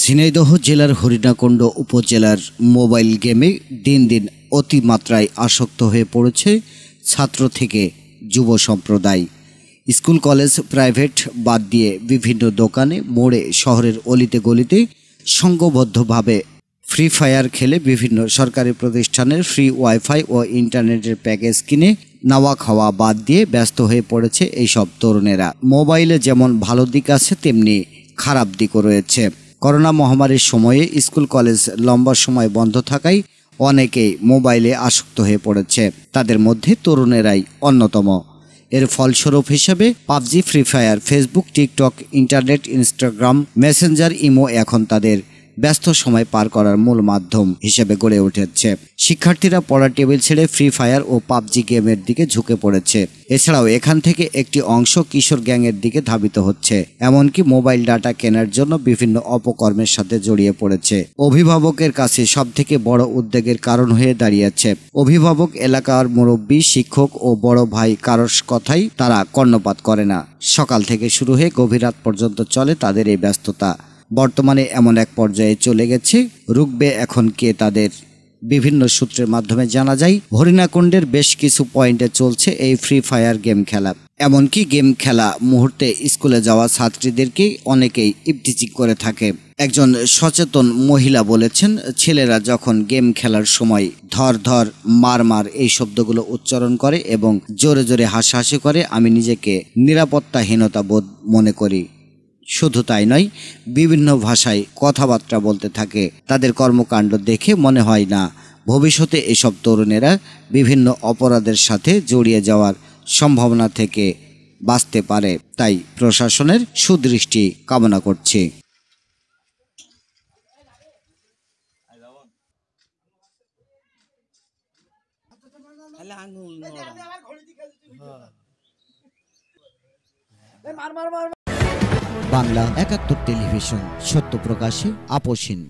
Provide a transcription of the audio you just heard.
ঝিনাইদহ জেলার হরিণাকুণ্ড উপজেলার মোবাইল গেমে দিন দিন অতিমাত্রায় আসক্ত হয়ে পড়েছে ছাত্র থেকে যুব সম্প্রদায়। স্কুল কলেজ প্রাইভেট বাদ দিয়ে বিভিন্ন দোকানে মোড়ে শহরের অলিতে গলিতে সংঘবদ্ধভাবে ফ্রি ফায়ার খেলে বিভিন্ন সরকারি প্রতিষ্ঠানের ফ্রি ওয়াইফাই ও ইন্টারনেটের প্যাকেজ কিনে নাওয়া খাওয়া বাদ দিয়ে ব্যস্ত হয়ে পড়েছে এইসব তরুণেরা। মোবাইলে যেমন ভালো দিক আছে তেমনি খারাপ দিকও রয়েছে। করোনা মহামারীর সময়ে স্কুল কলেজ লম্বা সময় বন্ধ থাকায় অনেকেই মোবাইলে আসক্ত হয়ে পড়েছে, তাদের মধ্যে তরুণেরাই অন্যতম। এর ফলস্বরূপ হিসেবে PUBG, free fire, Facebook, TikTok, internet, Instagram, Messenger, imo এখন তাদের ব্যস্ত সময় পার করার মূল মাধ্যম হিসেবে গড়ে উঠেছে। শিক্ষার্থীরা পড়ার টেবিল ছেড়ে ফ্রি ফায়ার ও পাবজি গেমের দিকে ঝুঁকে পড়েছে। এছাড়াও এখান থেকে একটি অংশ কিশোর গ্যাংয়ের দিকে ধাবিত হচ্ছে, এমনকি মোবাইল ডাটা কেনার জন্য বিভিন্ন অপকর্মের সাথে জড়িয়ে পড়েছে। অভিভাবকের কাছে সবথেকে বড় উদ্বেগের কারণ হয়ে দাঁড়িয়েছে। অভিভাবক, এলাকার মুরব্বী, শিক্ষক ও বড় ভাই কারোর কথাই তারা কর্ণপাত করে না। সকাল থেকে শুরু হয়ে গভীর রাত পর্যন্ত চলে তাদের এই ব্যস্ততা। বর্তমানে এমন এক পর্যায়ে চলে গেছে, রুখবে এখন কে তাদের। বিভিন্ন সূত্রের মাধ্যমে জানা যায়, হরিণাকুণ্ডের বেশ কিছু পয়েন্টে চলছে এই ফ্রি ফায়ার গেম খেলা। এমনকি গেম খেলা মুহূর্তে স্কুলে যাওয়া ছাত্রীদেরকে অনেকেই ইফটিজিং করে থাকে। একজন সচেতন মহিলা বলেছেন, ছেলেরা যখন গেম খেলার সময় ধর ধর, মার মার এই শব্দগুলো উচ্চারণ করে এবং জোরে জোরে হাসাহাসি করে, আমি নিজেকে নিরাপত্তাহীনতা বোধ মনে করি। শুধু তাই নয়, বিভিন্ন ভাষায় কথাবার্তা বলতে থাকে। তাদের কর্মকাণ্ড দেখে মনে হয় না ভবিষ্যতে এসব তরুণেরা বিভিন্ন অপরাধের সাথে জড়িয়ে যাওয়ার সম্ভাবনা থেকে বাঁচতে পারে। তাই প্রশাসনের সুদৃষ্টি কামনা করছি। বাংলা ৭১ টেলিভিশন, সত্য প্রকাশে আপোষহীন।